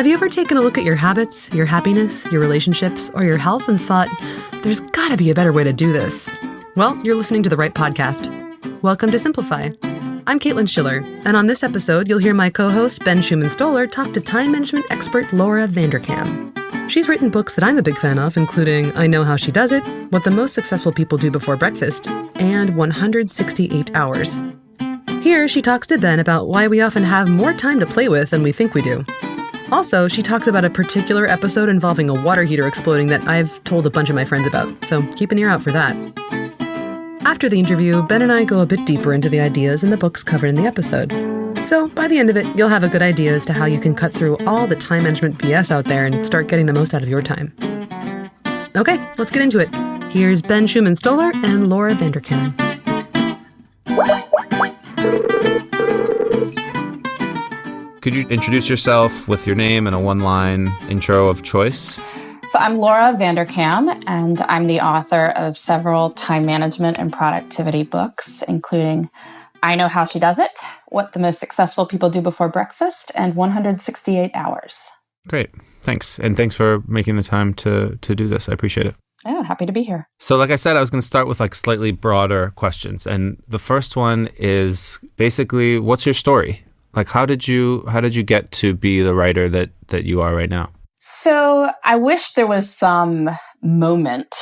Have you ever taken a look at your habits, your happiness, your relationships, or your health and thought, there's gotta be a better way to do this? Well, you're listening to the right podcast. Welcome to Simplify. I'm Caitlin Schiller, and on this episode, you'll hear my co-host Ben Schuman-Stoler talk to time management expert Laura Vanderkam. She's written books that I'm a big fan of, including I Know How She Does It, What the Most Successful People Do Before Breakfast, and 168 Hours. Here, she talks to Ben about why we often have more time to play with than we think we do. Also, she talks about a particular episode involving a water heater exploding that I've told a bunch of my friends about, so keep an ear out for that. After the interview, Ben and I go a bit deeper into the ideas in the books covered in the episode. So by the end of it, you'll have a good idea as to how you can cut through all the time management BS out there and start getting the most out of your time. Okay, let's get into it. Here's Ben Schuman-Stoler and Laura Vanderkam. Could you introduce yourself with your name and a one-line intro of choice? So I'm Laura Vanderkam, and I'm the author of several time management and productivity books, including I Know How She Does It, What the Most Successful People Do Before Breakfast, and 168 Hours. Great. Thanks. And thanks for making the time to do this. I appreciate it. Oh, happy to be here. So like I said, I was going to start with slightly broader questions. And the first one is basically, what's your story? How did you get to be the writer that you are right now? So I wish there was some moment,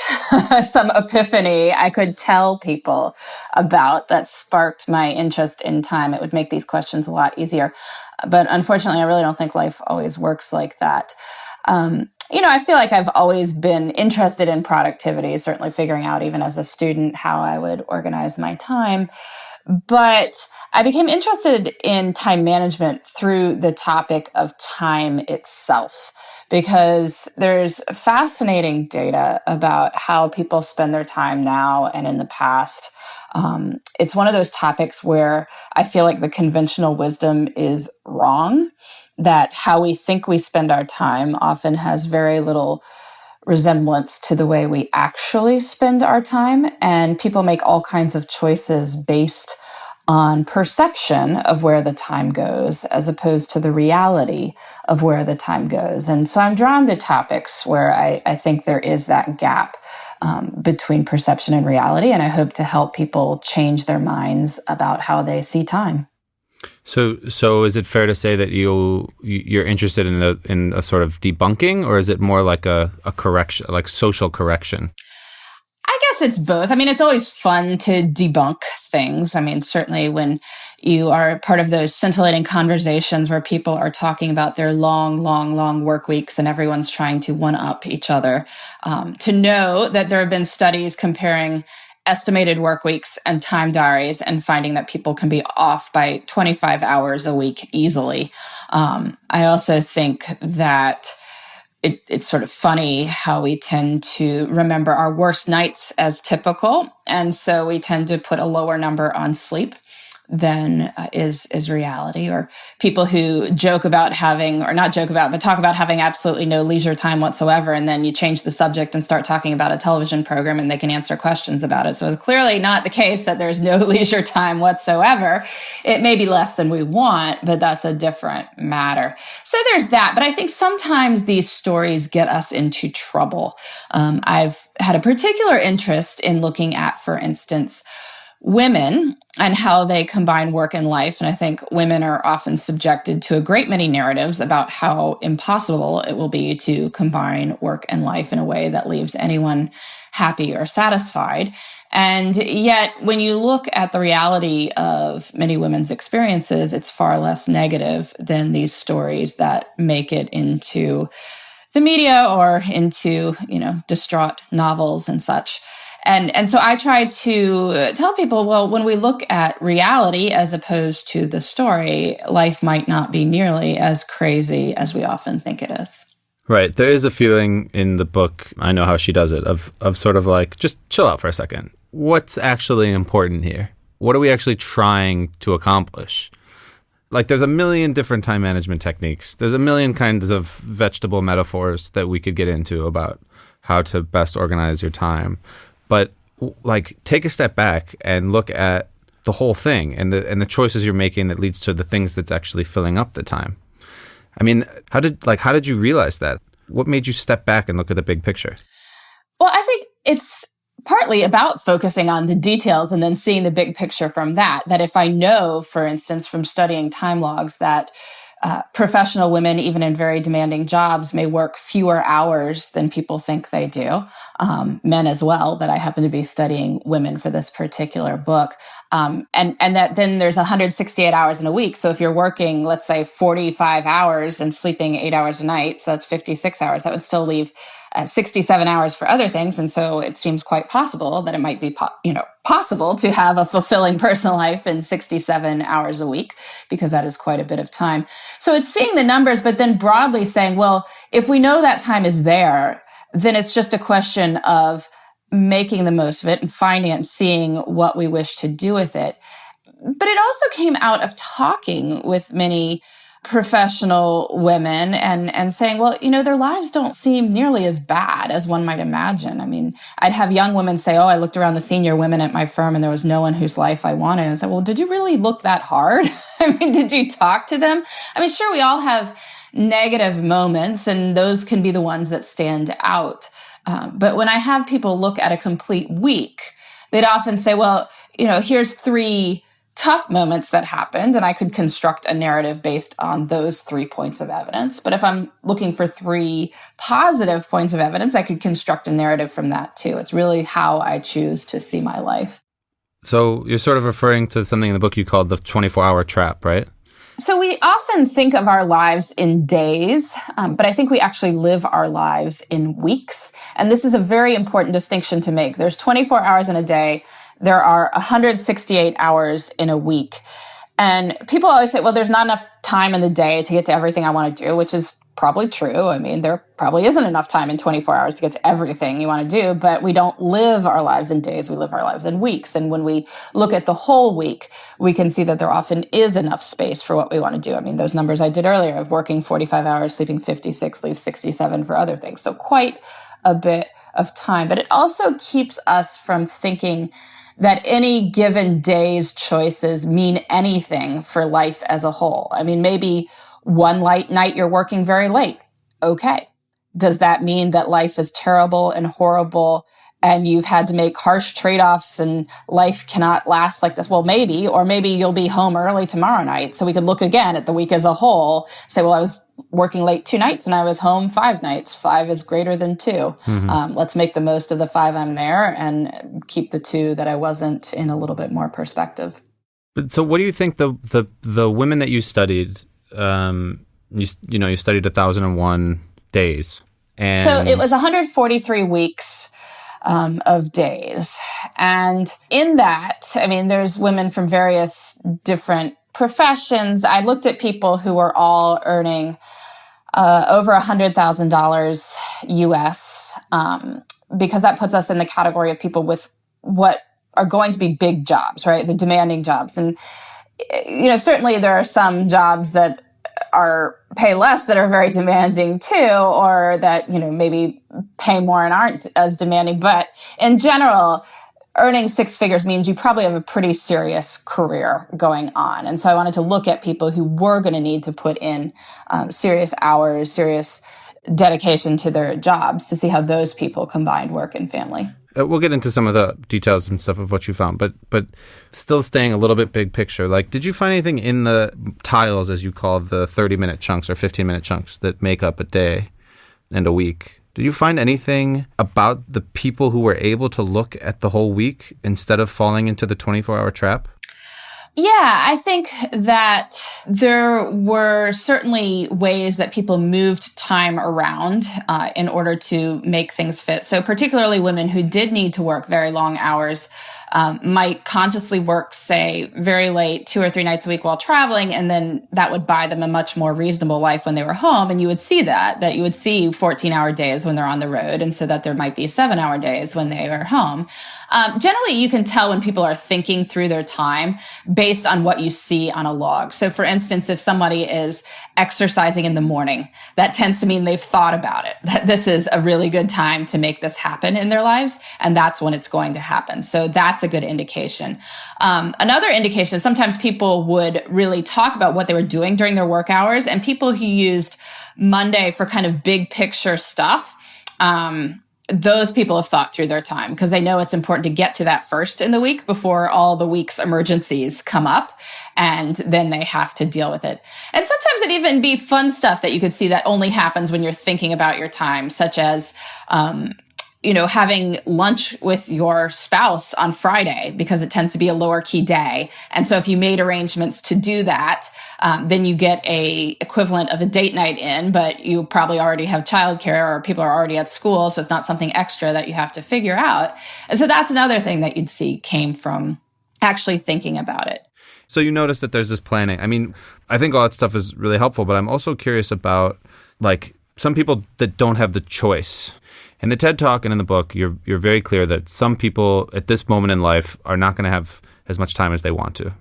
some epiphany I could tell people about that sparked my interest in time. It would make these questions a lot easier. But unfortunately, I really don't think life always works like that. I feel like I've always been interested in productivity, certainly figuring out even as a student how I would organize my time. But I became interested in time management through the topic of time itself, because there's fascinating data about how people spend their time now and in the past. It's one of those topics where I feel like the conventional wisdom is wrong, that how we think we spend our time often has very little resemblance to the way we actually spend our time. And people make all kinds of choices based on perception of where the time goes, as opposed to the reality of where the time goes. And so I'm drawn to topics where I think there is that gap between perception and reality. And I hope to help people change their minds about how they see time. So is it fair to say that you're interested in a sort of debunking, or is it more like a correction, like social correction? I guess it's both. It's always fun to debunk things. Certainly when you are part of those scintillating conversations where people are talking about their long work weeks and everyone's trying to one-up each other, to know that there have been studies comparing estimated work weeks and time diaries and finding that people can be off by 25 hours a week easily. I also think that it's sort of funny how we tend to remember our worst nights as typical. And so we tend to put a lower number on sleep than is reality. Or people who joke about having, or not joke about, but talk about having absolutely no leisure time whatsoever. And then you change the subject and start talking about a television program and they can answer questions about it. So it's clearly not the case that there's no leisure time whatsoever. It may be less than we want, but that's a different matter. So there's that. But I think sometimes these stories get us into trouble. I've had a particular interest in looking at, for instance, women and how they combine work and life. And I think women are often subjected to a great many narratives about how impossible it will be to combine work and life in a way that leaves anyone happy or satisfied. And yet, when you look at the reality of many women's experiences, it's far less negative than these stories that make it into the media or into, distraught novels and such. And so I try to tell people, well, when we look at reality as opposed to the story, life might not be nearly as crazy as we often think it is. Right. There is a feeling in the book, I Know How She Does It, of sort of just chill out for a second. What's actually important here? What are we actually trying to accomplish? There's a million different time management techniques. There's a million kinds of vegetable metaphors that we could get into about how to best organize your time. But take a step back and look at the whole thing and the choices you're making that leads to the things that's actually filling up the time. I mean, how did you realize that? What made you step back and look at the big picture? Well, I think it's partly about focusing on the details and then seeing the big picture from that. That if I know, for instance, from studying time logs that professional women, even in very demanding jobs, may work fewer hours than people think they do. Men as well, but I happen to be studying women for this particular book. And that then there's 168 hours in a week. So if you're working, let's say 45 hours and sleeping 8 hours a night, so that's 56 hours, that would still leave 67 hours for other things. And so it seems quite possible that it might be possible to have a fulfilling personal life in 67 hours a week, because that is quite a bit of time. So it's seeing the numbers, but then broadly saying, well, if we know that time is there, then it's just a question of making the most of it and finding it and seeing what we wish to do with it. But it also came out of talking with many professional women and saying, well, their lives don't seem nearly as bad as one might imagine. I mean, I'd have young women say, oh, I looked around the senior women at my firm and there was no one whose life I wanted. And I said, well, did you really look that hard? I mean, did you talk to them? I mean, sure, we all have negative moments and those can be the ones that stand out. But when I have people look at a complete week, they'd often say, well, here's 3 tough moments that happened, and I could construct a narrative based on those 3 points of evidence. But if I'm looking for 3 positive points of evidence, I could construct a narrative from that too. It's really how I choose to see my life. So you're sort of referring to something in the book you called the 24-hour trap, right? So we often think of our lives in days, but I think we actually live our lives in weeks. And this is a very important distinction to make. There's 24 hours in a day. There are 168 hours in a week. And people always say, well, there's not enough time in the day to get to everything I want to do, which is probably true. I mean, there probably isn't enough time in 24 hours to get to everything you want to do, but we don't live our lives in days. We live our lives in weeks. And when we look at the whole week, we can see that there often is enough space for what we want to do. I mean, those numbers I did earlier of working 45 hours, sleeping 56, leaves 67 for other things. So quite a bit of time. But it also keeps us from thinking that any given day's choices mean anything for life as a whole. I mean, maybe one light night you're working very late. Okay. Does that mean that life is terrible and horrible and you've had to make harsh trade-offs and life cannot last like this? Well, maybe, or maybe you'll be home early tomorrow night. So we could look again at the week as a whole, say, well, I was working late 2 nights and I was home 5 nights. 5 is greater than 2. Mm-hmm. Let's make the most of the 5 I'm there and keep the 2 that I wasn't in a little bit more perspective. But so what do you think the women that you studied, you studied 1,001 days. And so it was 143 weeks of days. And in that, I mean, there's women from various different professions. I looked at people who were all earning over $100,000 US, because that puts us in the category of people with what are going to be big jobs, right? The demanding jobs. And, certainly there are some jobs that pay less that are very demanding too, or that, maybe pay more and aren't as demanding. But in general, earning 6 figures means you probably have a pretty serious career going on. And so I wanted to look at people who were going to need to put in serious hours, serious dedication to their jobs to see how those people combined work and family. We'll get into some of the details and stuff of what you found, but still staying a little bit big picture. Like, did you find anything in the tiles, as you call the 30-minute chunks or 15-minute chunks that make up a day and a week? Did you find anything about the people who were able to look at the whole week instead of falling into the 24-hour trap? Yeah, I think that there were certainly ways that people moved time around in order to make things fit. So particularly women who did need to work very long hours might consciously work, say, very late 2 or 3 nights a week while traveling, and then that would buy them a much more reasonable life when they were home. And you would see that you would see 14-hour days when they're on the road, and so that there might be 7-hour days when they are home. Generally, you can tell when people are thinking through their time based on what you see on a log. So for instance, if somebody is exercising in the morning, that tends to mean they've thought about it, that this is a really good time to make this happen in their lives, and that's when it's going to happen. So that's that's a good indication. Another indication is sometimes people would really talk about what they were doing during their work hours, and people who used Monday for kind of big picture stuff, those people have thought through their time because they know it's important to get to that first in the week before all the week's emergencies come up, and then they have to deal with it. And sometimes it even be fun stuff that you could see that only happens when you're thinking about your time, such as, having lunch with your spouse on Friday because it tends to be a lower key day. And so if you made arrangements to do that, then you get a equivalent of a date night in, but you probably already have childcare or people are already at school. So it's not something extra that you have to figure out. And so that's another thing that you'd see came from actually thinking about it. So you notice that there's this planning. I mean, I think all that stuff is really helpful, but I'm also curious about like some people that don't have the choice. In the TED Talk and in the book, you're very clear that some people at this moment in life are not going to have as much time as they want to.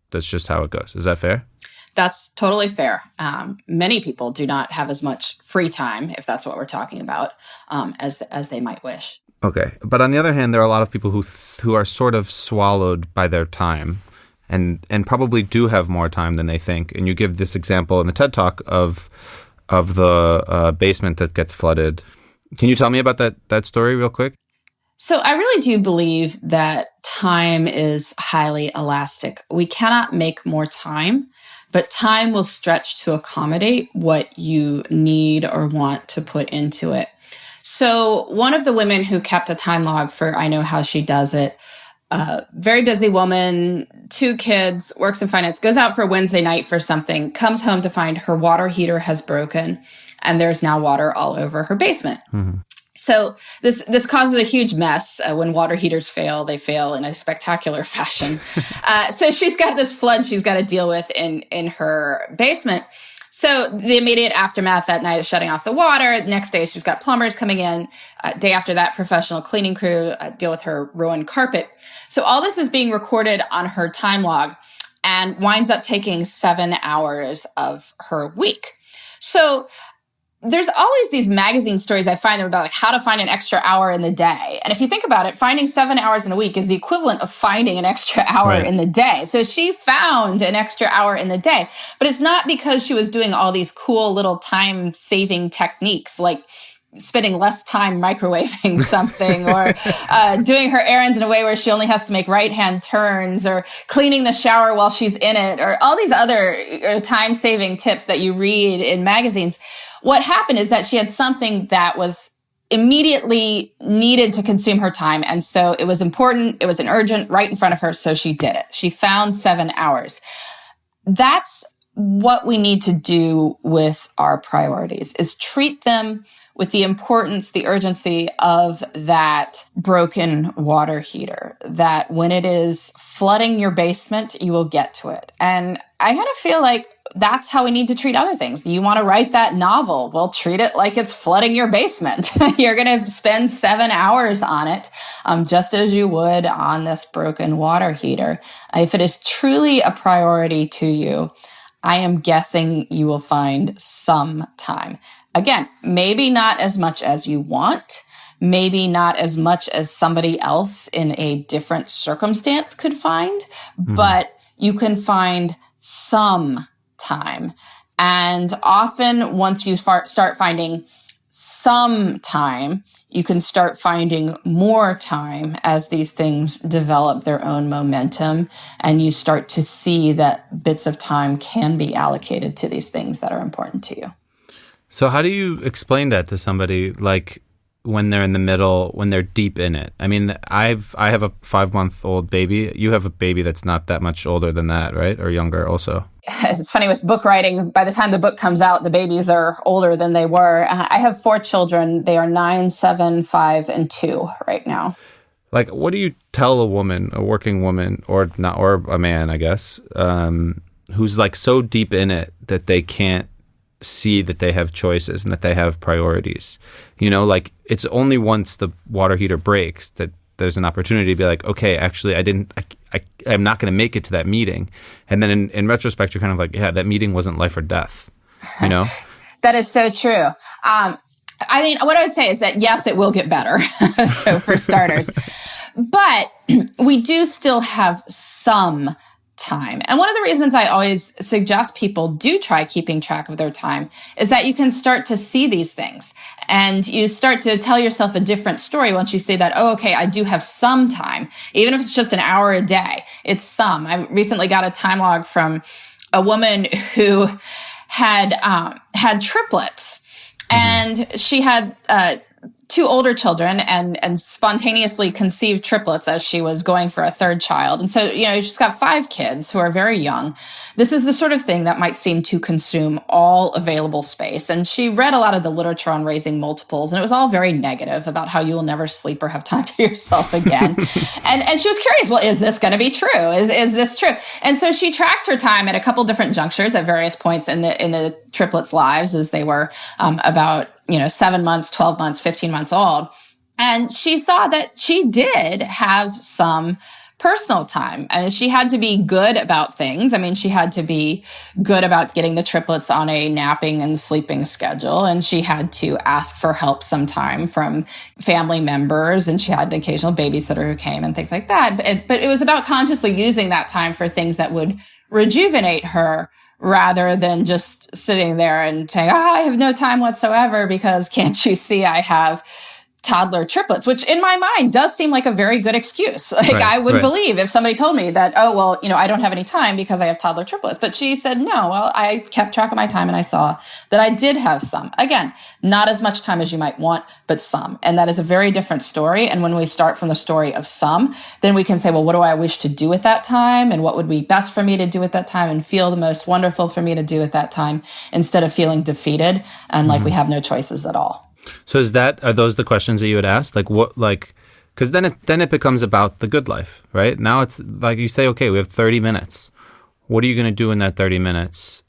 That's just how it goes. Is that fair? That's totally fair. Many people do not have as much free time, if that's what we're talking about, as they might wish. Okay. But on the other hand, there are a lot of people who are sort of swallowed by their time and probably do have more time than they think. And you give this example in the TED Talk of the basement that gets flooded. Can you tell me about that story real quick? So I really do believe that time is highly elastic. We cannot make more time, but time will stretch to accommodate what you need or want to put into it. So one of the women who kept a time log for I Know How She Does It, very busy woman, 2 kids, works in finance, goes out for a Wednesday night for something, comes home to find her water heater has broken, and there's now water all over her basement. Mm-hmm. So this causes a huge mess. When water heaters fail, they fail in a spectacular fashion. So she's got this flood she's got to deal with in her basement. So the immediate aftermath that night is shutting off the water. Next day, she's got plumbers coming in. Day after that, professional cleaning crew deal with her ruined carpet. So all this is being recorded on her time log and winds up taking 7 hours of her week. So there's always these magazine stories I find about like how to find an extra hour in the day. And if you think about it, finding 7 hours in a week is the equivalent of finding an extra hour in the day. So she found an extra hour in the day, but it's not because she was doing all these cool little time-saving techniques like spending less time microwaving something or doing her errands in a way where she only has to make right-hand turns or cleaning the shower while she's in it or all these other time-saving tips that you read in magazines. What happened is that she had something that was immediately needed to consume her time. And so it was important. It was an urgent right in front of her. So she did it. She found 7 hours. That's what we need to do with our priorities is treat them with the importance, the urgency of that broken water heater, that when it is flooding your basement, you will get to it. And I kind of feel like that's how we need to treat other things. You want to write that novel? Well, treat it like it's flooding your basement. You're going to spend 7 hours on it, just as you would on this broken water heater. If it is truly a priority to you, I am guessing you will find some time. Again, maybe not as much as you want, maybe not as much as somebody else in a different circumstance could find, but you can find some time. And often once you start finding some time, you can start finding more time as these things develop their own momentum, and you start to see that bits of time can be allocated to these things that are important to you. So how do you explain that to somebody, like when they're in the middle, when they're deep in it? I mean, I have a 5-month-old baby. You have a baby that's not that much older than that, right? Or younger also. It's funny with book writing, by the time the book comes out, the babies are older than they were. I have 4 children. They are 9, 7, 5, and 2 right now. Like, what do you tell a woman, a working woman, or not, or a man, I guess, who's like so deep in it that they can't see that they have choices and that they have priorities? You know, like it's only once the water heater breaks that there's an opportunity to be like, okay, actually I'm not going to make it to that meeting. And then in retrospect, you're kind of like, yeah, that meeting wasn't life or death, you know? That is so true. I mean, what I would say is that yes, it will get better. So for starters, But we do still have some time. And one of the reasons I always suggest people do try keeping track of their time is that you can start to see these things and you start to tell yourself a different story once you see that, oh, okay, I do have some time. Even if it's just an hour a day, it's some. I recently got a time log from a woman who had triplets, and she had two older children and spontaneously conceived triplets as she was going for a third child. And so, she's got 5 kids who are very young. This is the sort of thing that might seem to consume all available space. And she read a lot of the literature on raising multiples, and it was all very negative about how you will never sleep or have time for yourself again. and she was curious, well, is this going to be true? Is this true? And so she tracked her time at a couple different junctures at various points in the triplets' lives as they were about 7 months, 12 months, 15 months old. And she saw that she did have some personal time, and she had to be good about things. I mean, she had to be good about getting the triplets on a napping and sleeping schedule. And she had to ask for help sometime from family members. And she had an occasional babysitter who came and things like that. But it was about consciously using that time for things that would rejuvenate her, rather than just sitting there and saying, I have no time whatsoever because can't you see I have toddler triplets, which in my mind does seem like a very good excuse. I would believe if somebody told me that, I don't have any time because I have toddler triplets. But she said, no, well, I kept track of my time and I saw that I did have some. Again, not as much time as you might want, but some. And that is a very different story. And when we start from the story of some, then we can say, well, what do I wish to do at that time? And what would be best for me to do at that time and feel the most wonderful for me to do at that time, instead of feeling defeated and like we have no choices at all. So are those the questions that you would ask? Because then it becomes about the good life, right? Now it's like you say, okay, we have 30 minutes. What are you going to do in that 30 minutes,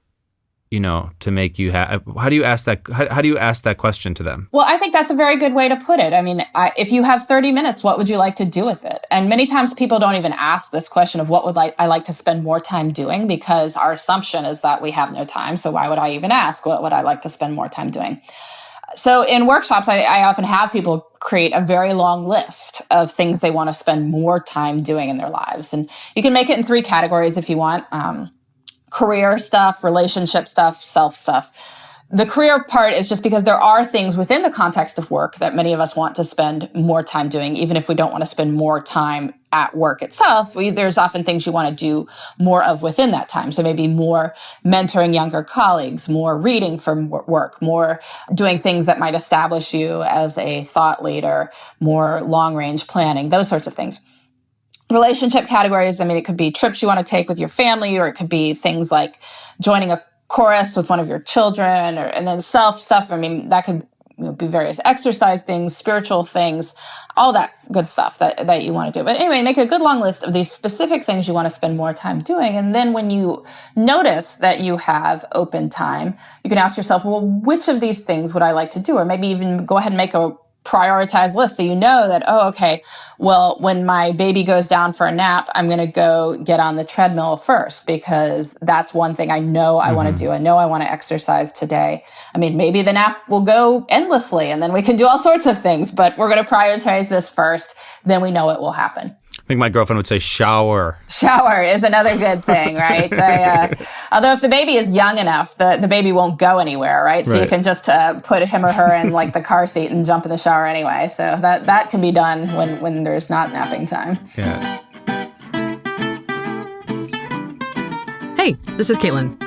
to make you happy? How do you ask that? How do you ask that question to them? Well, I think that's a very good way to put it. I mean, if you have 30 minutes, what would you like to do with it? And many times people don't even ask this question of what would I like to spend more time doing, because our assumption is that we have no time. So why would I even ask what would I like to spend more time doing? So in workshops, I often have people create a very long list of things they want to spend more time doing in their lives. And you can make it in 3 categories if you want: career stuff, relationship stuff, self stuff. The career part is just because there are things within the context of work that many of us want to spend more time doing, even if we don't want to spend more time at work itself. There's often things you want to do more of within that time. So maybe more mentoring younger colleagues, more reading from work, more doing things that might establish you as a thought leader, more long-range planning, those sorts of things. Relationship categories, it could be trips you want to take with your family, or it could be things like joining a chorus with one of your children, and then self stuff. That could be various exercise things, spiritual things, all that good stuff that you want to do. But anyway, make a good long list of these specific things you want to spend more time doing. And then when you notice that you have open time, you can ask yourself, well, which of these things would I like to do? Or maybe even go ahead and make a prioritized list. So you know that, when my baby goes down for a nap, I'm going to go get on the treadmill first, because that's one thing I know I want to do. I know I want to exercise today. Maybe the nap will go endlessly and then we can do all sorts of things, but we're going to prioritize this first. Then we know it will happen. I think my girlfriend would say shower. Shower is another good thing, right? Although if the baby is young enough, the baby won't go anywhere, right? So you can just put him or her in the car seat and jump in the shower anyway. So that can be done when there's not napping time. Yeah. Hey, this is Caitlin.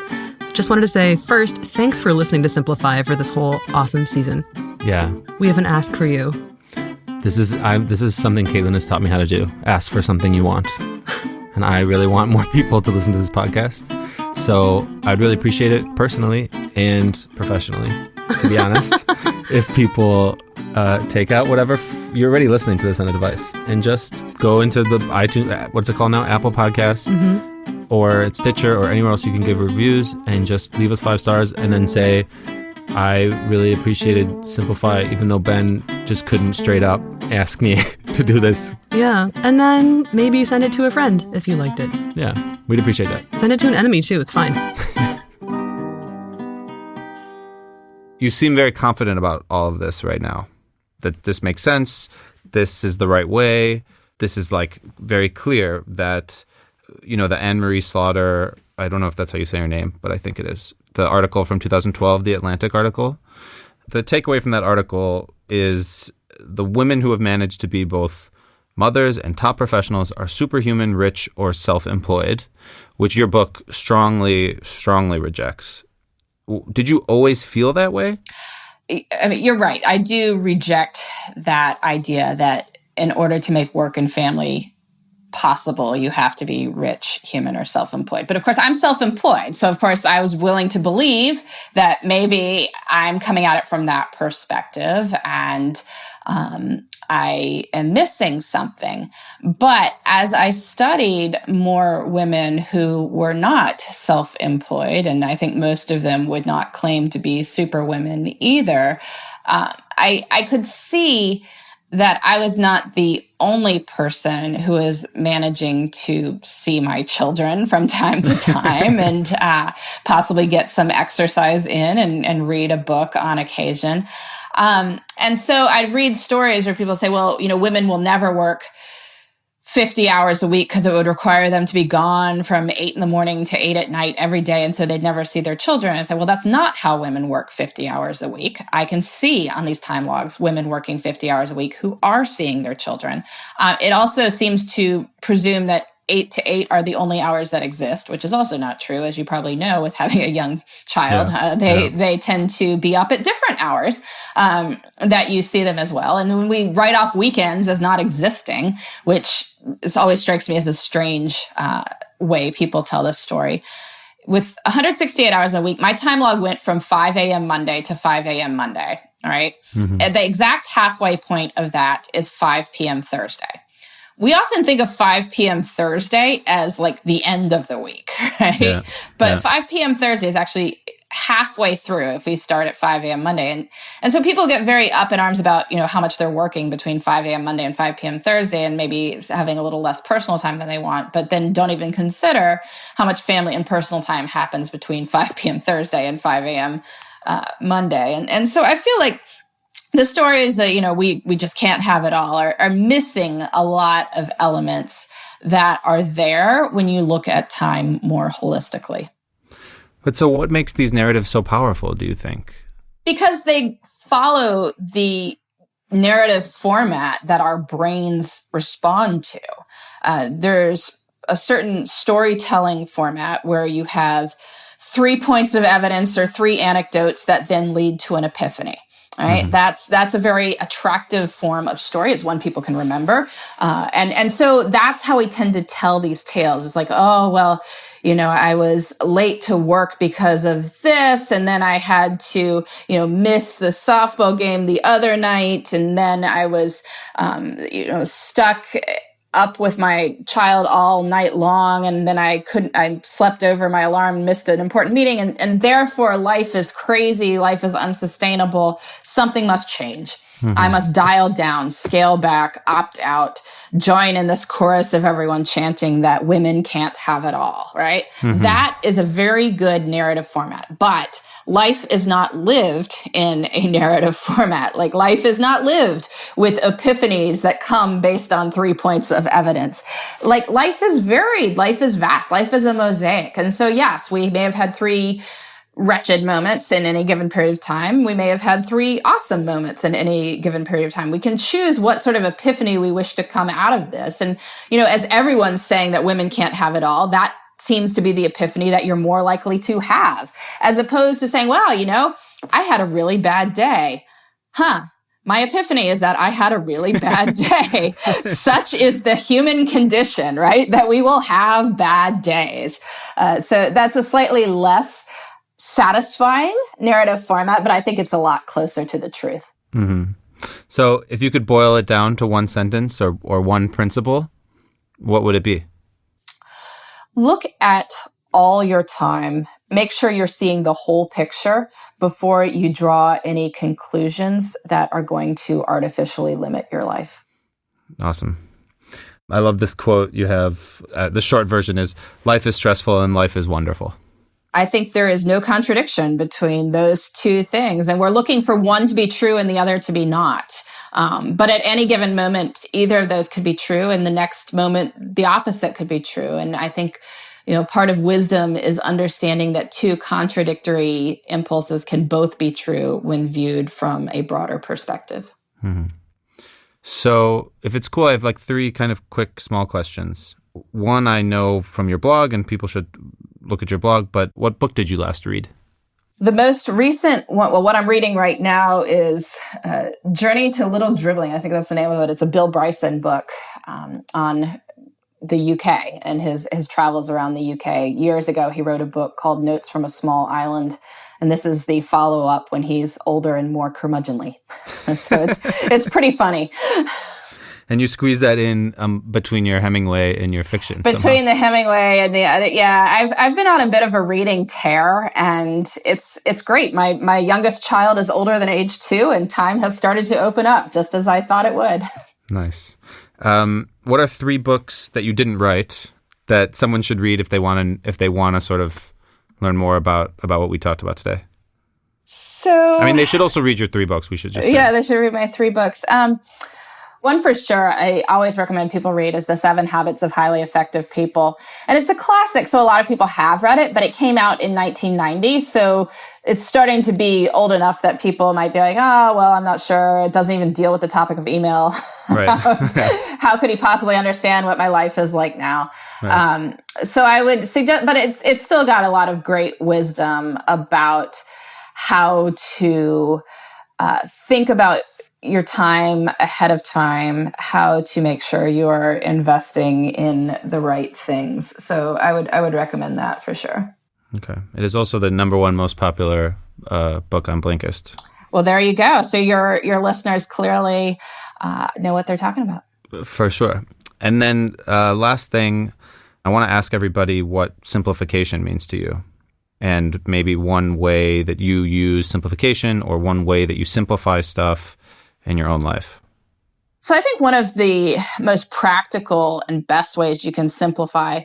Just wanted to say, first, thanks for listening to Simplify for this whole awesome season. Yeah. We have an ask for you. This is something Caitlin has taught me how to do. Ask for something you want. And I really want more people to listen to this podcast. So I'd really appreciate it personally and professionally, to be honest, if people take out whatever you're already listening to this on a device and just go into the iTunes, what's it called now? Apple Podcasts, or Stitcher, or anywhere else you can give reviews, and just leave us 5 stars and then say, I really appreciated Simplify, even though Ben just couldn't straight up ask me to do this. Yeah, and then maybe send it to a friend if you liked it. Yeah, we'd appreciate that. Send it to an enemy too, it's fine. You seem very confident about all of this right now, that this makes sense, this is the right way. this is like very clear that, the Anne-Marie Slaughter, I don't know if that's how you say her name, but I think it is, the article from 2012, the Atlantic article. The takeaway from that article is the women who have managed to be both mothers and top professionals are superhuman, rich, or self-employed, which your book strongly, strongly rejects. Did you always feel that way? I mean, you're right. I do reject that idea that in order to make work and family possible, you have to be rich, human, or self-employed. But of course, I'm self-employed. So of course, I was willing to believe that maybe I'm coming at it from that perspective and I am missing something. But as I studied more women who were not self-employed, and I think most of them would not claim to be superwomen either, I could see that I was not the only person who is managing to see my children from time to time and possibly get some exercise in and read a book on occasion. And so I'd read stories where people say, well, women will never work 50 hours a week because it would require them to be gone from 8 a.m. to 8 p.m. every day. And so they'd never see their children. I say, well, that's not how women work 50 hours a week. I can see on these time logs women working 50 hours a week who are seeing their children. It also seems to presume that 8 to 8 are the only hours that exist, which is also not true, as you probably know, with having a young child. They tend to be up at different hours that you see them as well. And when we write off weekends as not existing, which always strikes me as a strange way people tell this story. With 168 hours a week, my time log went from 5 a.m. Monday to 5 a.m. Monday. All right. Mm-hmm. And the exact halfway point of that is 5 p.m. Thursday. We often think of 5 p.m. Thursday as like the end of the week, right? Yeah, but 5 p.m. Thursday is actually halfway through if we start at 5 a.m. Monday. And so people get very up in arms about, how much they're working between 5 a.m. Monday and 5 p.m. Thursday and maybe having a little less personal time than they want, but then don't even consider how much family and personal time happens between 5 p.m. Thursday and 5 a.m. Monday. And so I feel like the stories that, we just can't have it all are missing a lot of elements that are there when you look at time more holistically. But so what makes these narratives so powerful, do you think? Because they follow the narrative format that our brains respond to. There's a certain storytelling format where you have 3 points of evidence or 3 anecdotes that then lead to an epiphany. Right. Mm-hmm. That's a very attractive form of story. It's one people can remember. And so that's how we tend to tell these tales. It's like, oh, well, I was late to work because of this. And then I had to, miss the softball game the other night. And then I was, stuck up with my child all night long. And then I slept over my alarm, missed an important meeting. And therefore life is crazy. Life is unsustainable. Something must change. Mm-hmm. I must dial down, scale back, opt out, join in this chorus of everyone chanting that women can't have it all, right? Mm-hmm. That is a very good narrative format, but life is not lived in a narrative format. Like life is not lived with epiphanies that come based on 3 points of evidence. Like life is varied, life is vast, life is a mosaic. And so yes, we may have had 3 wretched moments in any given period of time. We may have had 3 awesome moments in any given period of time. We can choose what sort of epiphany we wish to come out of this. And, as everyone's saying that women can't have it all, that seems to be the epiphany that you're more likely to have, as opposed to saying, wow, I had a really bad day. My epiphany is that I had a really bad day. Such is the human condition, right? That we will have bad days. So that's a slightly less satisfying narrative format, but I think it's a lot closer to the truth. Mm-hmm. So if you could boil it down to one sentence or one principle, what would it be? Look at all your time. Make sure you're seeing the whole picture before you draw any conclusions that are going to artificially limit your life. Awesome. I love this quote you have. The short version is, life is stressful and life is wonderful. I think there is no contradiction between those two things. And we're looking for one to be true and the other to be not. But at any given moment, either of those could be true. And the next moment, the opposite could be true. And I think, part of wisdom is understanding that two contradictory impulses can both be true when viewed from a broader perspective. Mm-hmm. So if it's cool, I have like three kind of quick, small questions. One, I know from your blog, and people should look at your blog, but what book did you last read? The most recent one, what I'm reading right now is Journey to Little Dribbling. I think that's the name of it. It's a Bill Bryson book on the UK and his travels around the UK. Years ago, he wrote a book called Notes from a Small Island. And this is the follow-up when he's older and more curmudgeonly. So it's pretty funny. And you squeeze that in between your Hemingway and your fiction. Between the Hemingway and the other, yeah. I've been on a bit of a reading tear, and it's great. My youngest child is older than age 2, and time has started to open up, just as I thought it would. Nice. What are 3 books that you didn't write that someone should read if they want to sort of learn more about what we talked about today? So, I mean, they should also read your 3 books. We should just say. Yeah, they should read my 3 books. One for sure I always recommend people read is The 7 Habits of Highly Effective People. And it's a classic, so a lot of people have read it, but it came out in 1990. So it's starting to be old enough that people might be like, oh, well, I'm not sure. It doesn't even deal with the topic of email. Right. How could he possibly understand what my life is like now? Right. So I would suggest, but it's still got a lot of great wisdom about how to think about your time ahead of time, how to make sure you are investing in the right things. So I would recommend that for sure. Okay. It is also the #1 most popular book on Blinkist. Well, there you go. So your listeners clearly know what they're talking about. For sure. And then last thing, I want to ask everybody what simplification means to you. And maybe one way that you use simplification or one way that you simplify stuff in your own life. So I think one of the most practical and best ways you can simplify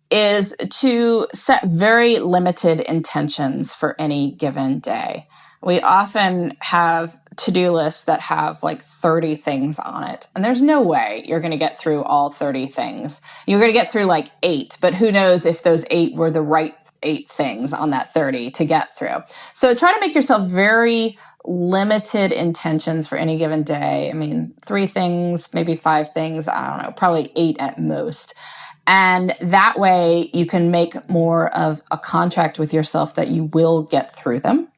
is to set very limited intentions for any given day. We often have to-do lists that have like 30 things on it. And there's no way you're going to get through all 30 things. You're going to get through like 8, but who knows if those 8 were the right 8 things on that 30 to get through. So try to make yourself very limited intentions for any given day. I mean, 3 things, maybe 5 things, I don't know, probably 8 at most. And that way you can make more of a contract with yourself that you will get through them.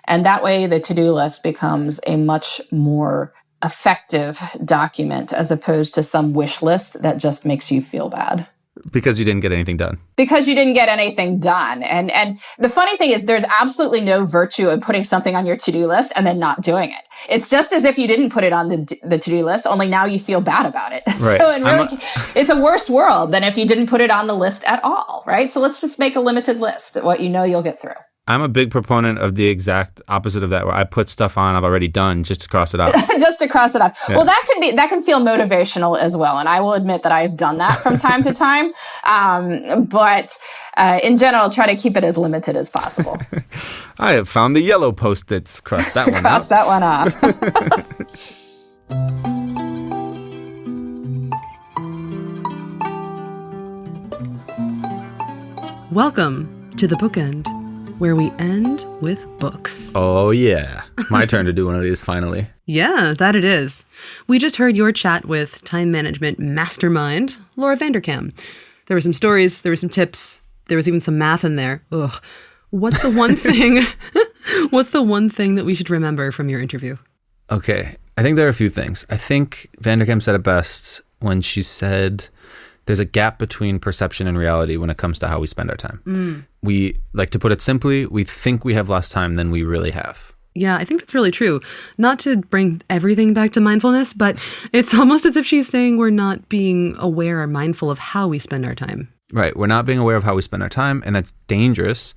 And that way the to-do list becomes a much more effective document as opposed to some wish list that just makes you feel bad. Because you didn't get anything done. Because you didn't get anything done. And the funny thing is there's absolutely no virtue in putting something on your to-do list and then not doing it. It's just as if you didn't put it on the to-do list, only now you feel bad about it. Right. So it's a worse world than if you didn't put it on the list at all, right? So let's just make a limited list of what you know you'll get through. I'm a big proponent of the exact opposite of that, where I put stuff on I've already done just to cross it off. Just to cross it off. Yeah. Well, that can feel motivational as well. And I will admit that I've done that from time to time. But in general, try to keep it as limited as possible. I have found the yellow Post-its. Cross that one Cross out. that one off. Welcome to The Bookend, where we end with books. Oh, yeah. My turn to do one of these finally. Yeah, that it is. We just heard your chat with time management mastermind, Laura Vanderkam. There were some stories, there were some tips, there was even some math in there. Ugh. What's the one thing that we should remember from your interview? Okay. I think there are a few things. I think Vanderkam said it best when she said there's a gap between perception and reality when it comes to how we spend our time. We, like to put it simply, we think we have less time than we really have. Yeah, I think that's really true. Not to bring everything back to mindfulness, but it's almost as if she's saying we're not being aware or mindful of how we spend our time. Right. We're not being aware of how we spend our time, and that's dangerous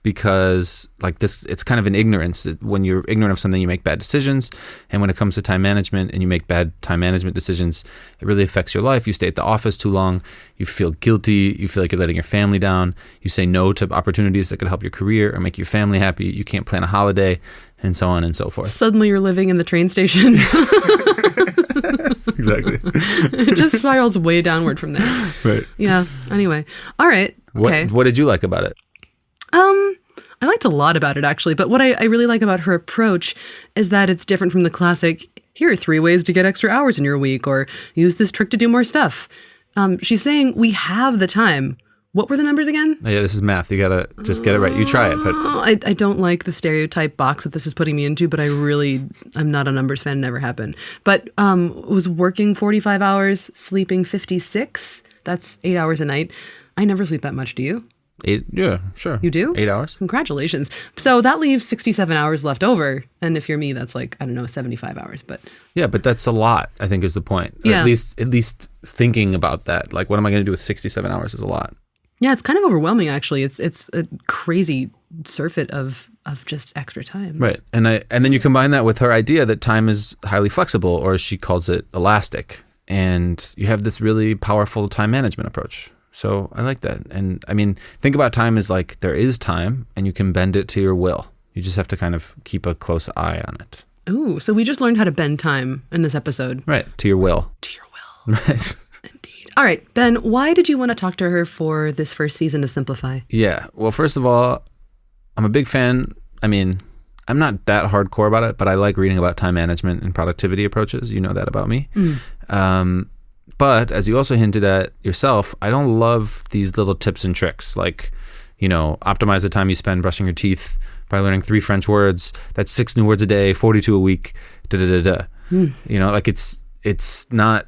because like this, it's kind of an ignorance. When you're ignorant of something, you make bad decisions. And when it comes to time management and you make bad time management decisions, it really affects your life. You stay at the office too long. You feel guilty. You feel like you're letting your family down. You say no to opportunities that could help your career or make your family happy. You can't plan a holiday, and so on and so forth. Suddenly you're living in the train station. Exactly. It just spirals way downward from there. Right. Yeah. Anyway. All right. Okay. What did you like about it? I liked a lot about it, actually. But what I really like about her approach is that it's different from the classic, here are 3 ways to get extra hours in your week, or use this trick to do more stuff. She's saying we have the time. What were the numbers again? Oh, yeah, this is math. You got to just get it right. You try it. But I don't like the stereotype box that this is putting me into, but I'm not a numbers fan, never have been. But was working 45 hours, sleeping 56. That's 8 hours a night. I never sleep that much, do you? 8, yeah, sure. You do? 8 hours. Congratulations. So that leaves 67 hours left over. And if you're me, that's like, I don't know, 75 hours. But yeah, but that's a lot, I think is the point. Or yeah. At least thinking about that. Like, what am I going to do with 67 hours is a lot. Yeah, it's kind of overwhelming, actually. It's a crazy surfeit of just extra time. Right. And then you combine that with her idea that time is highly flexible, or as she calls it, elastic. And you have this really powerful time management approach. So I like that. And I mean, think about time as like there is time and you can bend it to your will. You just have to kind of keep a close eye on it. Ooh, so we just learned how to bend time in this episode. Right. To your will. To your will. Right. Indeed. All right, Ben, why did you want to talk to her for this first season of Simplify? Yeah. Well, first of all, I'm a big fan. I mean, I'm not that hardcore about it, but I like reading about time management and productivity approaches. You know that about me. But as you also hinted at yourself, I don't love these little tips and tricks like, optimize the time you spend brushing your teeth by learning 3 French words. That's 6 new words a day, 42 a week, Like it's not,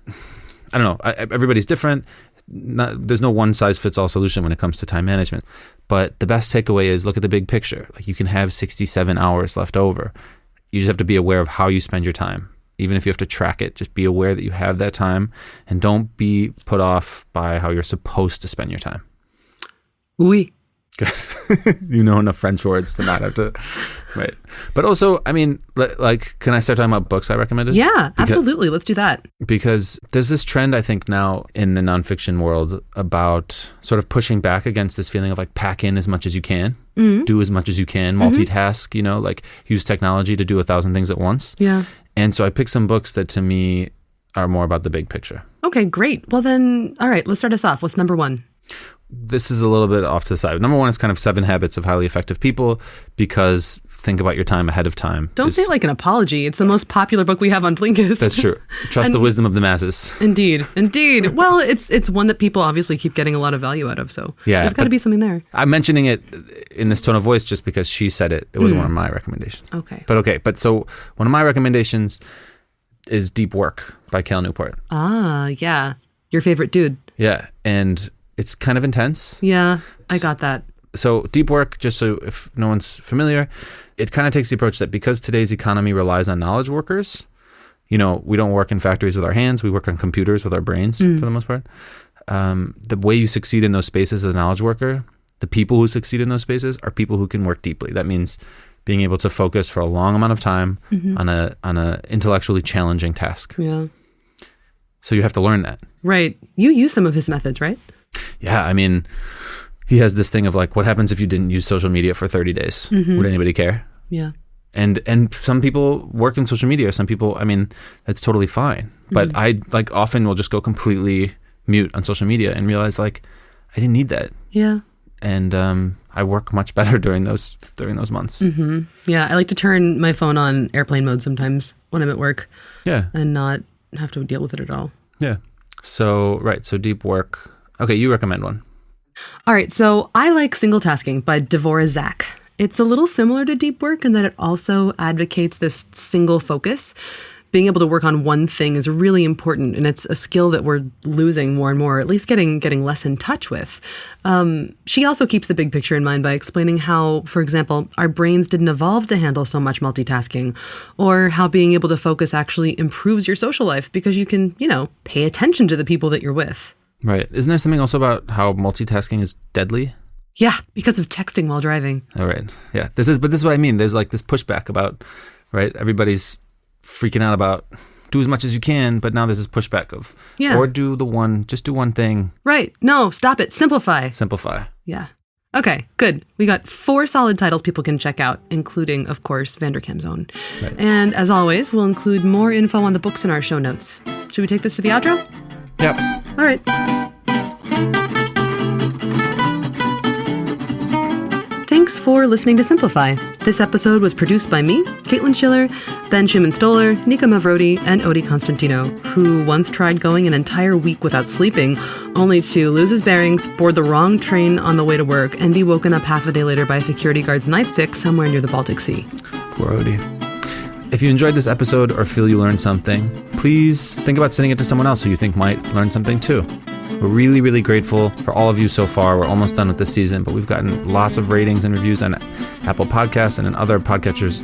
I don't know. Everybody's different. There's no one size fits all solution when it comes to time management. But the best takeaway is look at the big picture. Like you can have 67 hours left over. You just have to be aware of how you spend your time. Even if you have to track it, just be aware that you have that time and don't be put off by how you're supposed to spend your time. Oui. Because you know enough French words to not have to, right. But also, I mean, like, can I start talking about books I recommended? Yeah, absolutely. Let's do that. Because there's this trend, I think, now in the nonfiction world about sort of pushing back against this feeling of like pack in as much as you can, do as much as you can, multitask, like use technology to do 1,000 things at once. Yeah. And so I picked some books that to me are more about the big picture. Okay, great. Well then, all right, let's start us off. What's number 1? This is a little bit off to the side. Number 1 is kind of 7 Habits of Highly Effective People, because think about your time ahead of time. Don't say it like an apology. It's the most popular book we have on Blinkist. That's true. Trust the wisdom of the masses. Indeed. Well, it's one that people obviously keep getting a lot of value out of. So yeah, there's got to be something there. I'm mentioning it in this tone of voice just because she said it. It was one of my recommendations. Okay. But so one of my recommendations is Deep Work by Cal Newport. Ah, yeah. Your favorite dude. Yeah. And it's kind of intense. Yeah, I got that. So Deep Work, just so if no one's familiar, it kind of takes the approach that because today's economy relies on knowledge workers, we don't work in factories with our hands. We work on computers with our brains for the most part. The way you succeed in those spaces as a knowledge worker, the people who succeed in those spaces are people who can work deeply. That means being able to focus for a long amount of time on a intellectually challenging task. Yeah. So you have to learn that. Right. You use some of his methods, right? Yeah. I mean, he has this thing of like, what happens if you didn't use social media for 30 days? Would anybody care? Yeah. And some people work in social media. Some people, I mean, that's totally fine. But I like often will just go completely mute on social media and realize like, I didn't need that. Yeah. And I work much better during those months. Yeah, I like to turn my phone on airplane mode sometimes when I'm at work. Yeah. And not have to deal with it at all. Yeah. So Deep Work. Okay, you recommend one. All right, so I like Single Tasking by Dvorak. It's a little similar to Deep Work in that it also advocates this single focus. Being able to work on one thing is really important, and it's a skill that we're losing more and more, or at least getting less in touch with. She also keeps the big picture in mind by explaining how, for example, our brains didn't evolve to handle so much multitasking, or how being able to focus actually improves your social life because you can, pay attention to the people that you're with. Right. Isn't there something also about how multitasking is deadly? Yeah, because of texting while driving. All right. Yeah. This is what I mean. There's like this pushback about, right? Everybody's freaking out about do as much as you can, but now there's this pushback of, or just do one thing. Right. No, stop it. Simplify. Yeah. Okay, good. We got 4 solid titles people can check out, including, of course, Vanderkam's own. Right. And as always, we'll include more info on the books in our show notes. Should we take this to the outro? Yep. All right. Thanks for listening to Simplify. This episode was produced by me, Caitlin Schiller, Ben Schuman-Stoler, Nika Mavrodi, and Odie Constantino, who once tried going an entire week without sleeping, only to lose his bearings, board the wrong train on the way to work, and be woken up half a day later by a security guard's nightstick somewhere near the Baltic Sea. Poor Odie. If you enjoyed this episode or feel you learned something, please think about sending it to someone else who you think might learn something too. We're really, really grateful for all of you so far. We're almost done with this season, but we've gotten lots of ratings and reviews on Apple Podcasts and in other podcatchers,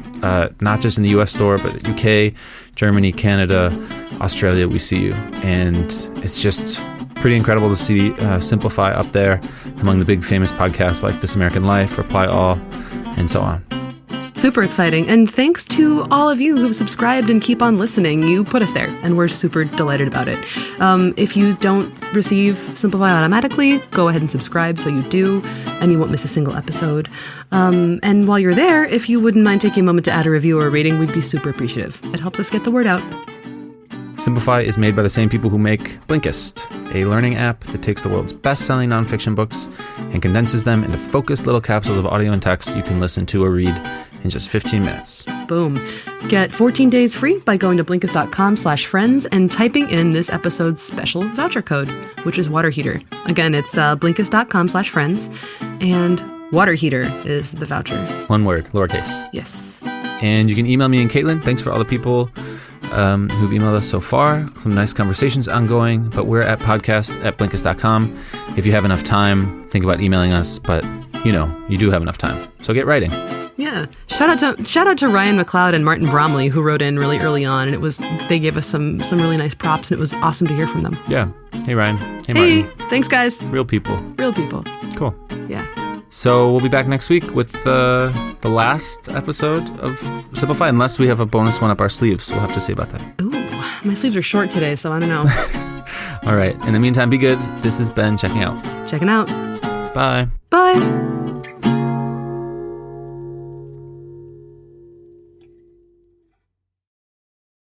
not just in the US store, but UK, Germany, Canada, Australia. We see you. And it's just pretty incredible to see Simplify up there among the big famous podcasts like This American Life, Reply All, and so on. Super exciting. And thanks to all of you who've subscribed and keep on listening. You put us there, and we're super delighted about it. If you don't receive Simplify automatically, go ahead and subscribe so you do, and you won't miss a single episode. And while you're there, if you wouldn't mind taking a moment to add a review or a rating, we'd be super appreciative. It helps us get the word out. Simplify is made by the same people who make Blinkist, a learning app that takes the world's best-selling nonfiction books and condenses them into focused little capsules of audio and text you can listen to or read in just 15 minutes. Boom. Get 14 days free by going to Blinkist.com/friends and typing in this episode's special voucher code, which is water heater. Again, it's Blinkist.com/friends, and water heater is the voucher. One word, lowercase. Yes. And you can email me and Caitlin. Thanks for all the people who've emailed us so far. Some nice conversations ongoing, but we're at podcast@Blinkist.com. If you have enough time, think about emailing us, but you do have enough time. So get writing. Yeah. Shout out to Ryan McLeod and Martin Bromley, who wrote in really early on, and they gave us some really nice props, and it was awesome to hear from them. Yeah. Hey Ryan. Hey Martin. Thanks guys. Real people. Cool. Yeah. So we'll be back next week with the last episode of Simplify, unless we have a bonus one up our sleeves. We'll have to see about that. Ooh, my sleeves are short today, so I don't know. All right. In the meantime, be good. This is Ben checking out. Checking out. Bye. Bye.